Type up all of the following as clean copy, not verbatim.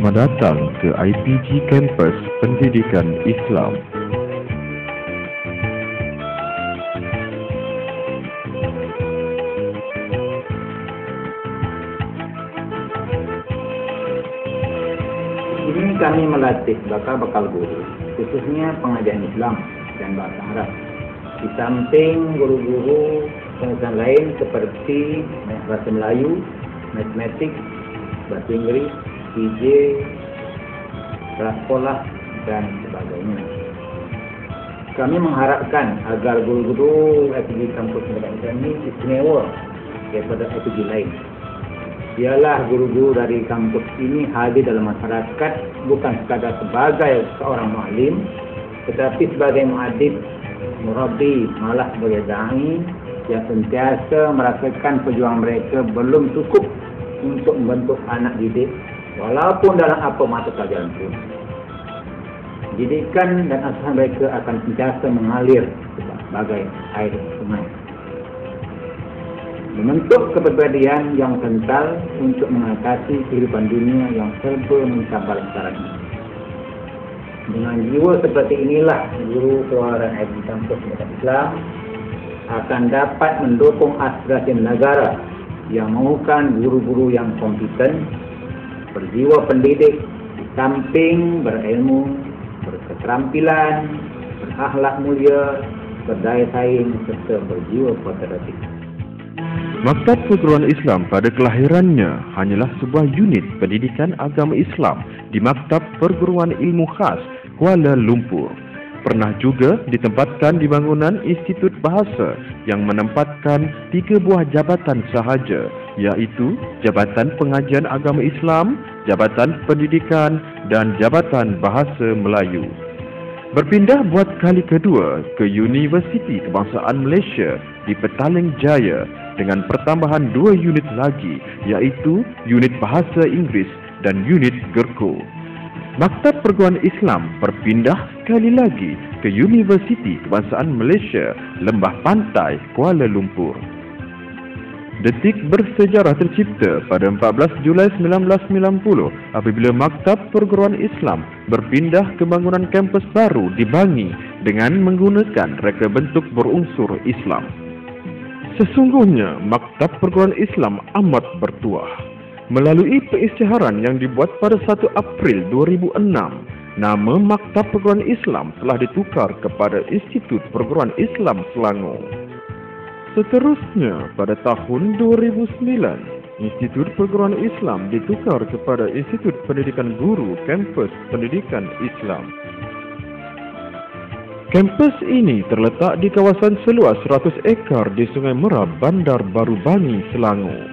Selamat datang ke IPG Campus Pendidikan Islam. Ini kami melatih bakal guru, khususnya pengajian Islam dan bahasa Arab. Di samping guru-guru pengajian lain seperti bahasa Melayu, matematik, bahasa Inggris, PJ, kelas sekolah, dan sebagainya. Kami mengharapkan agar guru-guru IPG Kampus Pendidikan Islam ini istimewa daripada IPG lain. Ialah guru-guru dari kampus ini hadir dalam masyarakat bukan sekadar sebagai seorang muallim, tetapi sebagai muadib, murabbi, malah sebagai da'i yang sentiasa merasakan perjuangan mereka belum cukup untuk membentuk anak didik walaupun dalam apa mata pelajaran pun. Didikan dan asuhan mereka akan sentiasa mengalir sebagai air sungai, membentuk kepribadian yang kental untuk mengatasi kehidupan dunia yang serba mencabar sekarang ini. Dengan jiwa seperti inilah, guru keluaran IPG Kampus Pendidikan Islam akan dapat mendukung aspirasi negara yang mahukan guru-guru yang kompeten, berjiwa pendidik, di samping berilmu, berketerampilan, berakhlak mulia, berdaya saing, serta berjiwa patriotik. Maktab Perguruan Islam pada kelahirannya hanyalah sebuah unit pendidikan agama Islam di Maktab Perguruan Ilmu Khas Kuala Lumpur. Pernah juga ditempatkan di bangunan Institut Bahasa yang menempatkan 3 buah jabatan sahaja, iaitu Jabatan Pengajian Agama Islam, Jabatan Pendidikan dan Jabatan Bahasa Melayu. Berpindah buat kali kedua ke Universiti Kebangsaan Malaysia di Petaling Jaya dengan pertambahan 2 unit lagi, iaitu unit Bahasa Inggeris dan unit Gerko. Maktab Perguruan Islam berpindah sekali lagi ke Universiti Kebangsaan Malaysia Lembah Pantai, Kuala Lumpur. Detik bersejarah tercipta pada 14 Julai 1990 apabila Maktab Perguruan Islam berpindah ke bangunan kampus baru di Bangi dengan menggunakan reka bentuk berunsur Islam. Sesungguhnya Maktab Perguruan Islam amat bertuah. Melalui pengisytiharan yang dibuat pada 1 April 2006, nama Maktab Perguruan Islam telah ditukar kepada Institut Perguruan Islam Selangor. Seterusnya, pada tahun 2009, Institut Perguruan Islam ditukar kepada Institut Pendidikan Guru Kampus Pendidikan Islam. Kampus ini terletak di kawasan seluas 100 ekar di Sungai Merah, Bandar Baru Bangi, Selangor.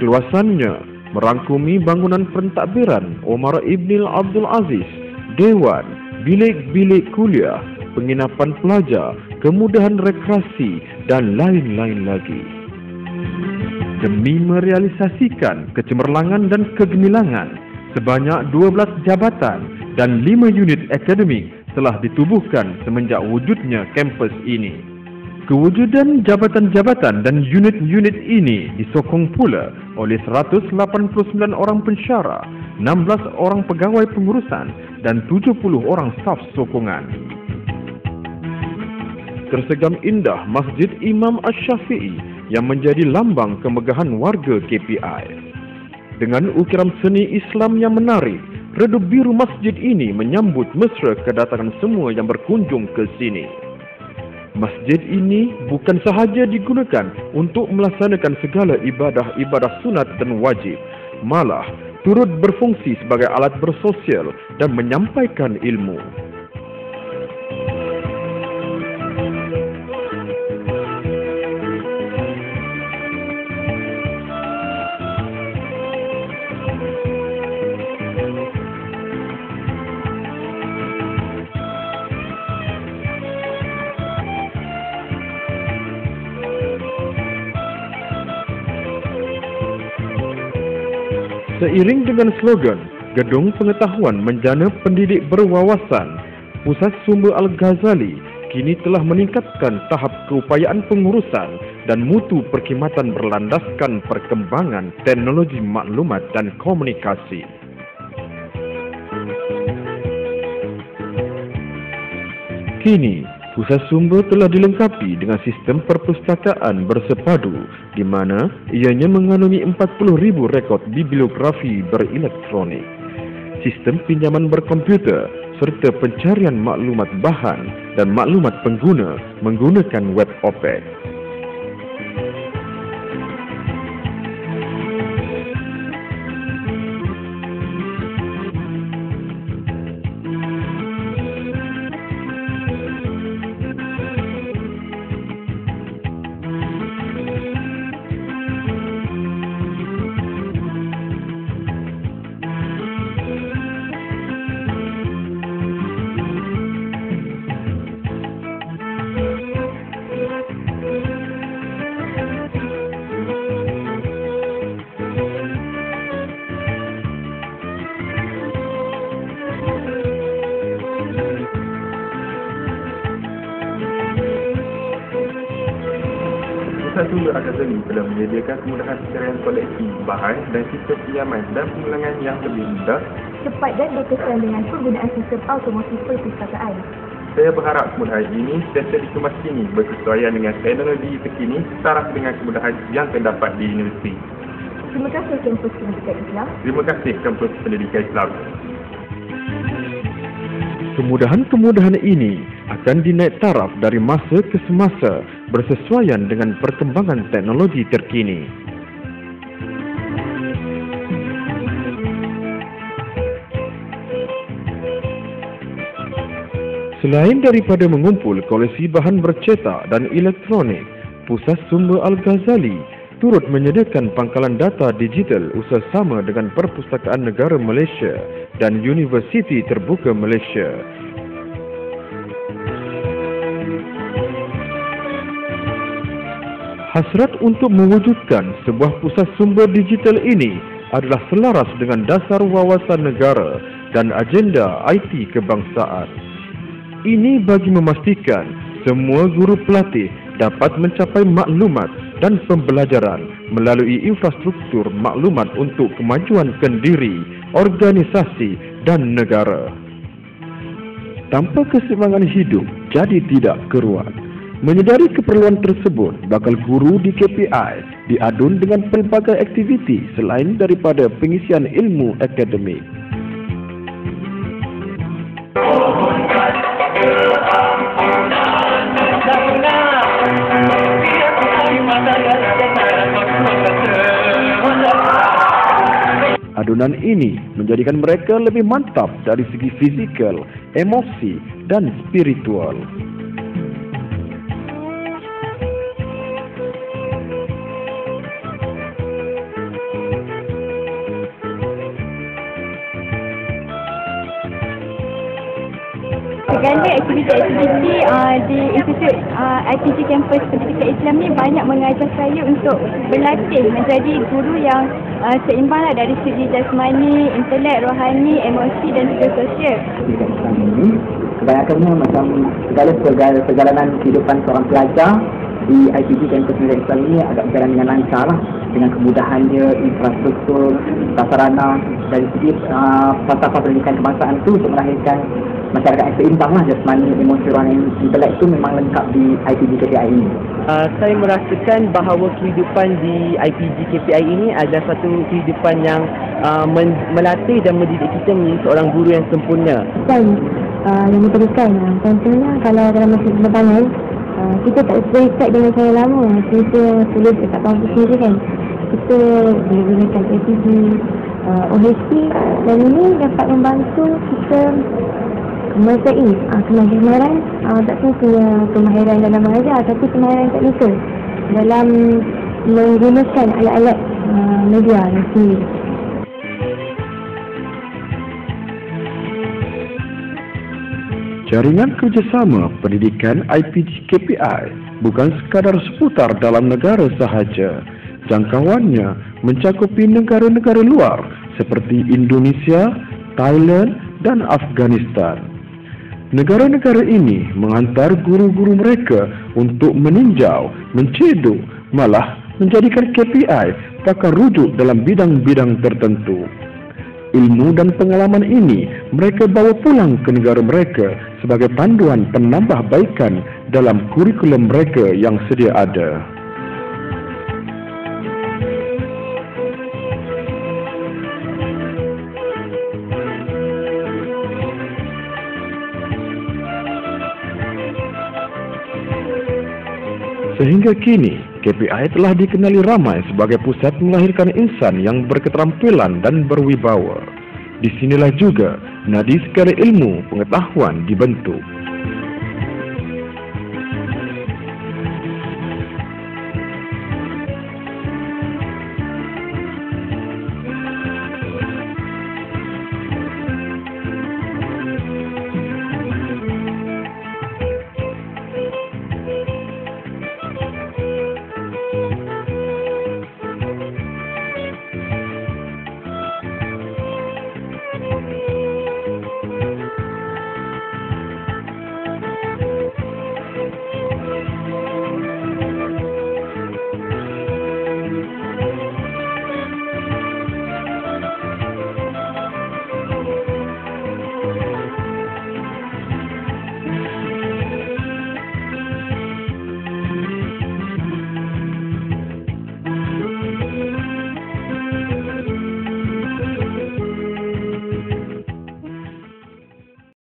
Keluasannya merangkumi bangunan pentadbiran Omar Ibn Abdul Aziz, dewan, bilik-bilik kuliah, penginapan pelajar, kemudahan rekreasi dan lain-lain lagi. Demi merealisasikan kecemerlangan dan kegemilangan, sebanyak 12 jabatan dan 5 unit akademik telah ditubuhkan semenjak wujudnya kampus ini. Kewujudan jabatan-jabatan dan unit-unit ini disokong pula oleh 189 orang pensyarah, 16 orang pegawai pengurusan dan 70 orang staf sokongan. Tersegam indah Masjid Imam Ash-Syafi'i yang menjadi lambang kemegahan warga KPI. Dengan ukiran seni Islam yang menarik, redup biru masjid ini menyambut mesra kedatangan semua yang berkunjung ke sini. Masjid ini bukan sahaja digunakan untuk melaksanakan segala ibadah-ibadah sunat dan wajib, malah turut berfungsi sebagai alat bersosial dan menyampaikan ilmu. Seiring dengan slogan Gedung Pengetahuan Menjana Pendidik Berwawasan, Pusat Sumber Al-Ghazali kini telah meningkatkan tahap keupayaan pengurusan dan mutu perkhidmatan berlandaskan perkembangan teknologi maklumat dan komunikasi. Kini, pusat sumber telah dilengkapi dengan sistem perpustakaan bersepadu di mana ianya mengandungi 40,000 rekod bibliografi berelektronik, sistem pinjaman berkomputer serta pencarian maklumat bahan dan maklumat pengguna menggunakan web OPEC. Pusat Sumber Akademi telah menyediakan kemudahan pencarian koleksi bahan dan sistem pinjaman dan pengulangan yang lebih mudah, cepat dan berkesan dengan penggunaan sistem automatik perpustakaan. Saya berharap kemudahan ini sentiasa dikemas kini berkesesuaian dengan teknologi terkini setara dengan kemudahan yang terdapat di universiti. Terima kasih Kampus Pendidikan Islam. Terima kasih Kampus Pendidikan Islam. Kemudahan-kemudahan ini akan dinaik taraf dari masa ke semasa bersesuaian dengan perkembangan teknologi terkini. Selain daripada mengumpul koleksi bahan bercetak dan elektronik, Pusat Sumber Al-Ghazali turut menyediakan pangkalan data digital usaha-sama dengan Perpustakaan Negara Malaysia dan Universiti Terbuka Malaysia. Hasrat untuk mewujudkan sebuah pusat sumber digital ini adalah selaras dengan dasar wawasan negara dan agenda IT kebangsaan. Ini bagi memastikan semua guru pelatih dapat mencapai maklumat dan pembelajaran melalui infrastruktur maklumat untuk kemajuan kendiri, organisasi dan negara. Tanpa keseimbangan hidup jadi tidak keruan. Menyedari keperluan tersebut, bakal guru di KPI diadun dengan pelbagai aktiviti selain daripada pengisian ilmu akademik. Adunan ini menjadikan mereka lebih mantap dari segi fizikal, emosi dan spiritual. Segala aktiviti-aktiviti di Institut IPG Kampus Pendidikan Islam ni banyak mengajar saya untuk berlatih menjadi guru yang seimbanglah dari segi jasmani, intelek, rohani, emosi dan juga sosial. Islam ini kebanyakannya macam segala perjalanan kehidupan seorang pelajar di IPG Kampus Pendidikan Islam ini agak berjalan dengan lancar lah, dengan kemudahannya, infrastruktur, prasarana dari segi falsafah pendidikan kebangsaan itu untuk melahirkan masyarakat yang seimbang lah, jasmani, emosi, rohani, intelek itu memang lengkap di IPG KPI ini. Saya merasakan bahawa kehidupan di IPG KPI ini adalah satu kehidupan yang melatih dan mendidik kita menjadi seorang guru yang sempurna. Yang memberikan contohnya kalau dalam masa penerbangan kita tak berikat dengan cara lama, kita tulis tak tahu sendiri kan, kita boleh gunakan IPG, OHP dan ini dapat membantu kita menguasai kemahiran, tak punya kemahiran dalam mengajar tapi kemahiran teknikal dalam menggunakan alat-alat media nanti. Jaringan kerjasama pendidikan IPG KPI bukan sekadar seputar dalam negara sahaja. Jangkauannya mencakupi negara-negara luar seperti Indonesia, Thailand dan Afghanistan. Negara-negara ini menghantar guru-guru mereka untuk meninjau, mencedok, malah menjadikan KPI pakar rujuk dalam bidang-bidang tertentu. Ilmu dan pengalaman ini mereka bawa pulang ke negara mereka sebagai panduan penambahbaikan dalam kurikulum mereka yang sedia ada. Sehingga kini, KPI telah dikenali ramai sebagai pusat melahirkan insan yang berketerampilan dan berwibawa. Di sinilah juga nadi segala ilmu pengetahuan dibentuk.